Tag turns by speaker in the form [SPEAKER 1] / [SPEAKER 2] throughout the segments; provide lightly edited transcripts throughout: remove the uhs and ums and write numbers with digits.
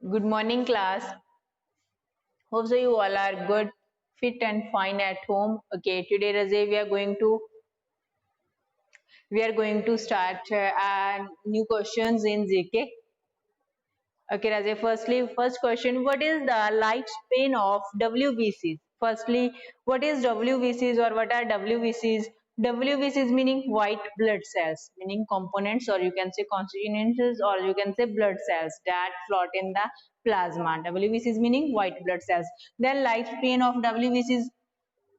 [SPEAKER 1] Good morning, class. Hope so you all are good, fit, and fine at home. Okay, today, Raze, we are going to start new questions in GK. Okay, Raze. First question: what is the lifespan of WBCs? Firstly, what is WBCs or what are WBCs? WBCs meaning white blood cells, meaning components, or you can say constituents, or you can say blood cells that float in the plasma. WBCs meaning white blood cells. Then lifespan of WBCs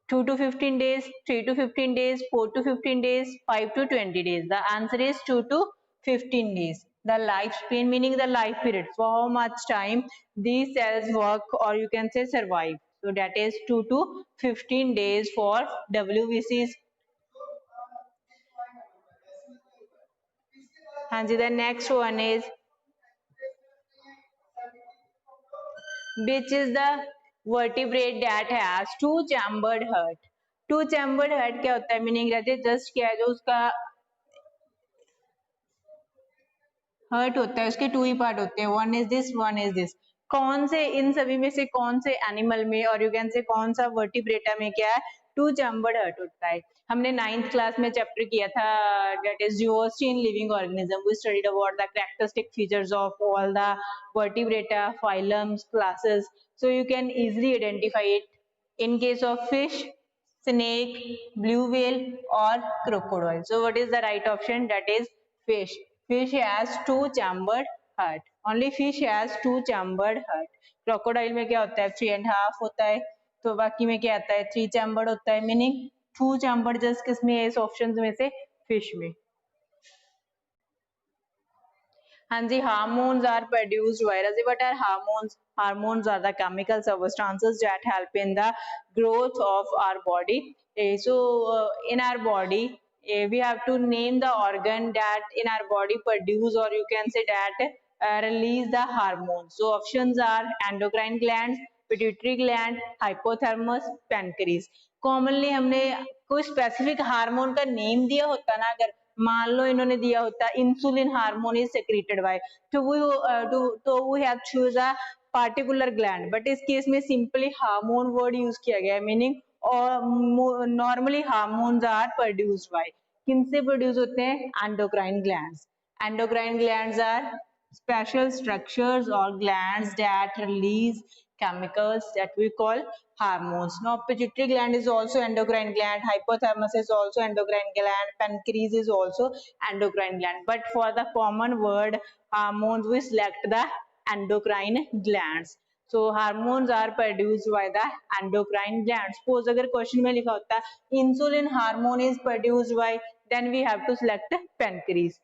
[SPEAKER 1] 2 to 15 days, 3 to 15 days, 4 to 15 days, 5 to 20 days. The answer is 2 to 15 days. The lifespan meaning the life period. For how much time these cells work or you can say survive. So that is 2 to 15 days for WBCs. And the next one is which is the vertebrate that has two chambered heart. Two chambered head क्या होता है meaning रहते just क्या है जो उसका hurt होता है उसके टू ही पार्ट होते हैं वन इज दिस कौन से इन सभी में से कौन से एनिमल में और यू कैन से कौन सा वर्टिब्रेटा में क्या है टू चैम्बर्ड हर्ट होता है हमने 9th क्लास में चैप्टर किया था that is university in living organism we studied about the characteristic features of all the vertebrata phylums classes so you can easily identify it in case of fish snake blue whale or crocodile so what is the right option that is fish fish has two chambered heart only fish has two chambered heart crocodile में क्या होता है 3.5 होता है तो बाकी में क्या आता है 3 chambered होता है मीनिंग 2 chambered जस्ट किस में है इस ऑप्शन में से फिश में हाँ जी hormones are produced by what are hormones hormones are the chemical substances that help in the growth of our body in our body we have to name the organ that in our body produce or you can say that release the hormones so options are endocrine glands pituitary gland hypothalamus pancreas commonly हमने कोई specific hormone का name दिया होता ना अगर मान लो इन्होंने दिया होता insulin hormone is secreted by तो we have choose a particular gland but इस केस में सिंपली हार्मोन वर्ड यूज किया गया है मीनिंग और normally hormones are produced by किनसे प्रोड्यूस होते हैं endocrine glands are special structures or glands that release chemicals that we call hormones. Now, pituitary gland is also endocrine gland, hypothalamus is also endocrine gland, pancreas is also endocrine gland. But for the common word hormones, we select the endocrine glands. So hormones are produced by the endocrine gland. Suppose अगर question में लिखा होता insulin hormone is produced by, then we have to select pancreas.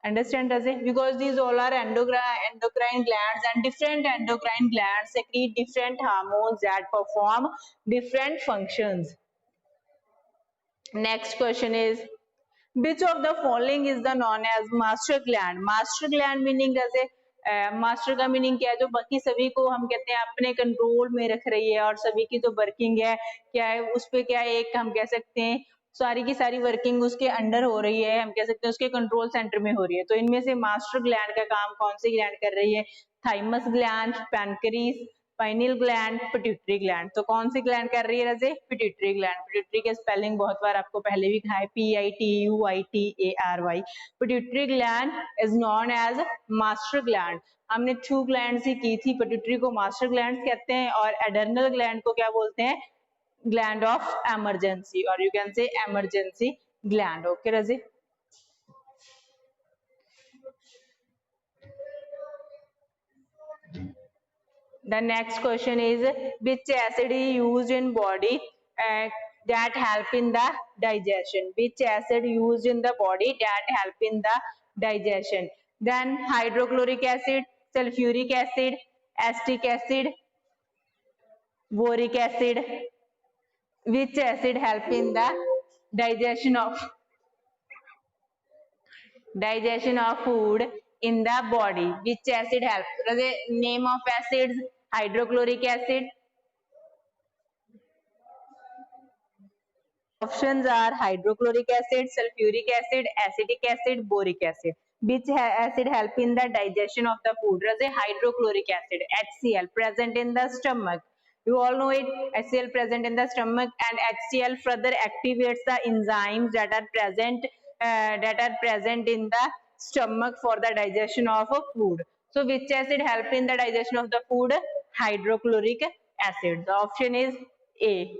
[SPEAKER 1] Understand does it because these all are endocrine glands and different endocrine glands secrete different hormones that perform different functions. Next question is which of the following is the known as master gland meaning जैसे master का meaning क्या है जो बाकी सभी को हम कहते हैं अपने कंट्रोल में रख रही है और सभी की जो वर्किंग है क्या है उस पे क्या है एक हम कह सकते हैं सारी की सारी वर्किंग उसके अंडर हो रही है हम कह सकते हैं उसके कंट्रोल सेंटर में हो रही है तो इनमें से मास्टर ग्लैंड का काम कौन सी ग्लैंड कर रही है thymus gland pancreas pineal gland pituitary gland तो कौन सी ग्लैंड कर रही है रजे पिट्यूटरी ग्लैंड पिट्यूटरी के स्पेलिंग बहुत बार आपको पहले भी कहा है PITUITARY pituitary gland is known as master gland हमने 2 ग्लैंड ही की थी पिट्यूटरी को मास्टर ग्लैंड कहते हैं और एडर्नल ग्लैंड को क्या बोलते हैं ग्लैंड ऑफ एमरजेंसी और you can say emergency gland okay Raje The next question is which acid is used in body that help in the digestion? Which acid used in the body that help in the digestion? Then hydrochloric acid, sulfuric acid, acetic acid, boric acid. Which acid help in the digestion of food in the body? Which acid help? The name of acids hydrochloric acid. Options are hydrochloric acid, sulfuric acid, acetic acid, boric acid. Which acid help in the digestion of the food? Raze, hydrochloric acid, HCl, present in the stomach. You all know it. HCl present in the stomach, and HCl further activates the enzymes that are present in the stomach for the digestion of a food. So which acid help in the digestion of the food? Hydrochloric acid. The option is A.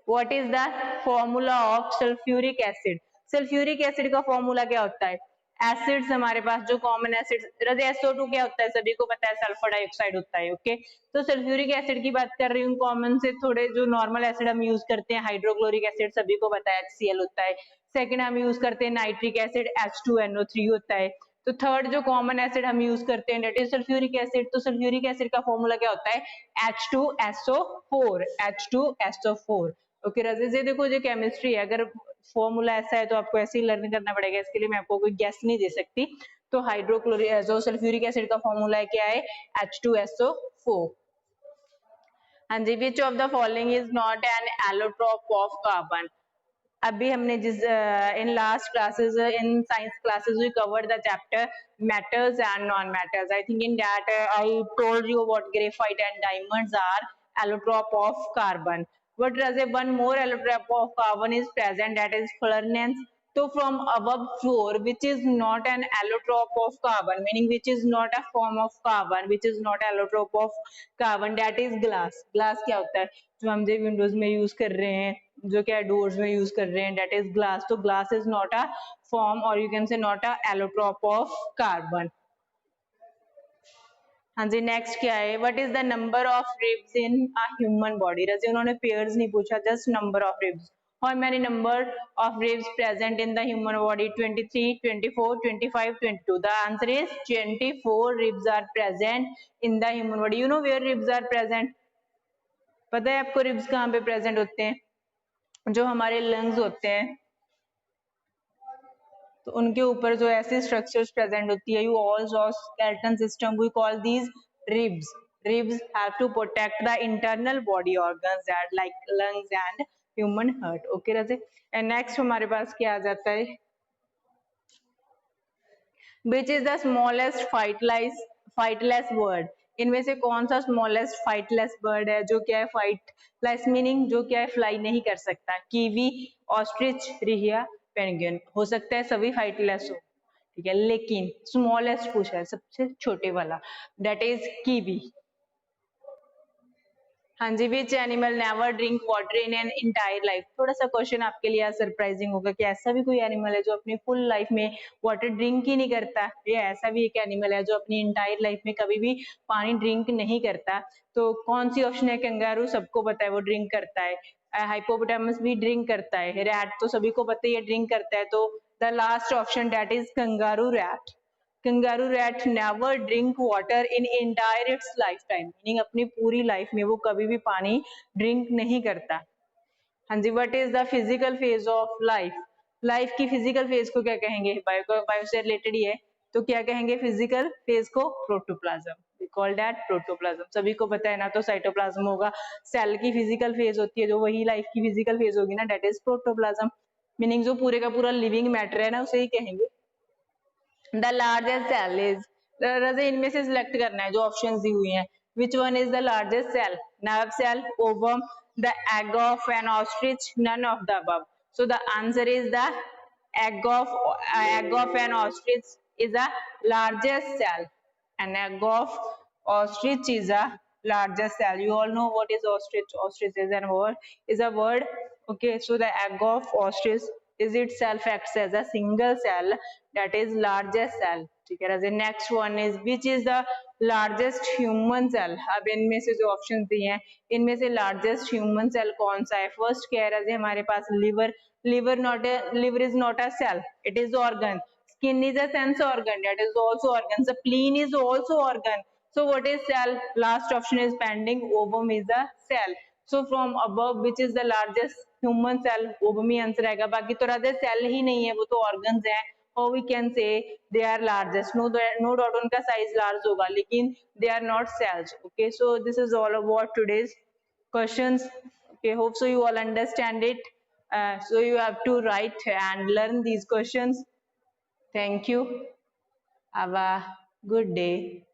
[SPEAKER 1] What is the formula of sulfuric acid? Sulphuric acid का formula क्या होता है? Acids हमारे पास जो common acid, SO2 क्या होता है सभी को पता है, सल्फर डाइऑक्साइड होता है। ओके, तो सल्फ्यूरिक एसिड की बात कर रही हूँ, कॉमन से थोड़े जो नॉर्मल एसिड हम यूज करते हैं, हाइड्रोक्लोरिक एसिड सभी को पता है HCl होता है। सेकंड हम यूज करते हैं नाइट्रिक एसिड, H2NO3 होता है। तो थर्ड जो कॉमन एसिड हम यूज करते हैं डेट इज सल्फ्यूरिक एसिड। तो सल्फ्यूरिक एसिड का फॉर्मूला क्या होता है? H2SO4, H2SO4। ओके रजीज, ये देखो जो केमिस्ट्री है, अगर फॉर्मूला ऐसा है तो आपको ऐसे ही लर्न करना पड़ेगा, इसके लिए मैं आपको कोई गेस नहीं दे सकती। तो हाइड्रोक्लोरिक जो सल्फ्यूरिक एसिड का फॉर्मूला है क्या है? H2SO4। हाँ जी, which of the following is not an allotrope of carbon? अभी हमने जिस in last classes, in science classes we covered the chapter metals and non metals. I think in that I told you what graphite and diamonds are allotrope of carbon. But as a one more allotrope of carbon is present, that is fluorines. So from above four, which is not an allotrope of carbon, meaning which is not a form of carbon, which is not allotrope of carbon, that is glass. Glass क्या होता है? जो हम जो Windows में use कर रहे हैं, जो क्या डोर्स में यूज कर रहे हैं, that is glass. तो glass is not a form, or you can say not a allotrope of carbon. हाँ जी, नेक्स्ट क्या है? What is the number of ribs in a human body? रजी उन्होंने पेयर्स नहीं पूछा, just number of ribs. How many number of ribs present in the human body? 23, 24, 25, 22। The answer is 24 ribs are present in the human body. You know where ribs are present? पता है आपको ribs कहाँ पे present होते हैं? जो हमारे lungs होते हैं, तो उनके ऊपर जो ऐसी स्ट्रक्चर्स प्रेजेंट होती है, you all saw skeleton system, we call these ribs. Ribs have to protect the internal body organs that like lungs and human heart. Okay Raje, and next हमारे पास क्या आ जाता है? Which is the smallest flightless bird? इनमें से कौन सा smallest flightless bird है जो क्या है flightless, meaning जो क्या है फ्लाई नहीं कर सकता? Kiwi, ostrich, rhea, penguin. हो सकता है सभी flightless हो, ठीक है, लेकिन स्मॉलेस्ट पूछा है, सबसे छोटे वाला, दैट इज कीवी। हाँ जी, which animal never drink water in an entire life? थोड़ा सा क्वेश्चन आपके लिए सरप्राइजिंग होगा कि ऐसा भी कोई एनिमल है जो अपनी फुल लाइफ में वाटर ड्रिंक ही नहीं करता। ये ऐसा भी एक एनिमल है जो अपनी इंटायर लाइफ में कभी भी पानी ड्रिंक नहीं करता। तो कौन सी ऑप्शन है? कंगारू सबको पता है वो ड्रिंक करता है, हाइपोपोटामस भी ड्रिंक करता है, रैट तो सभी को पता है ये ड्रिंक करता है। तो the last option that is kangaroo rat. Kangaroo rat never drink water in entire it's life time, meaning अपनी पूरी लाइफ में वो कभी भी पानी ड्रिंक नहीं करता। हाँ जी, what is the physical phase of life? Life की फिजिकल फेज को क्या कहेंगे? बायो से रिलेटेड ही है, तो क्या कहेंगे फिजिकल फेज को? Protoplasm. We call that protoplasm. सभी को पता है ना, तो साइटोप्लाज्म होगा। सेल की फिजिकल फेज होती है जो, वही लाइफ की फिजिकल फेज होगी ना, दैट इज प्रोटोप्लाज्म। मीनिंग जो पूरे का पूरा लिविंग मैटर है ना, उसे ही कहेंगे। द लार्जेस्ट सेल इज, रजे इनमें से सिलेक्ट करना है जो ऑप्शंस दी हुई हैं। Which one is the largest cell? Nerve cell, ovum, the egg of an ostrich, none of the above. So the answer is the egg of an ostrich is a largest cell. An egg of ostrich is a largest cell. You all know what is ostrich? Ostrich is an word, is a word. Okay, so the egg of ostrich is itself acts as a single cell, that is largest cell. ठीक है, the next one is which is the largest human cell? अब इनमें से जो option दिए हैं, इनमें से लार्जेस्ट ह्यूमन सेल कौन सा है? फर्स्ट कह रहा है हमारे पास liver. Liver is not a cell, it is organ. Skin is a sense organ, that is also organ. The spleen is also organ. So what is cell? Last option is pending. Ovum is a cell. So from above, which is the largest human cell? Ovum he answer आएगा। बाकी तो Radhe cell ही नहीं है, वो तो organs हैं। Or we can say they are largest. No doubt उनका size large होगा, लेकिन they are not cells. Okay, so this is all about today's questions. Okay, hope so you all understand it. So you have to write and learn these questions. Thank you. Have a good day.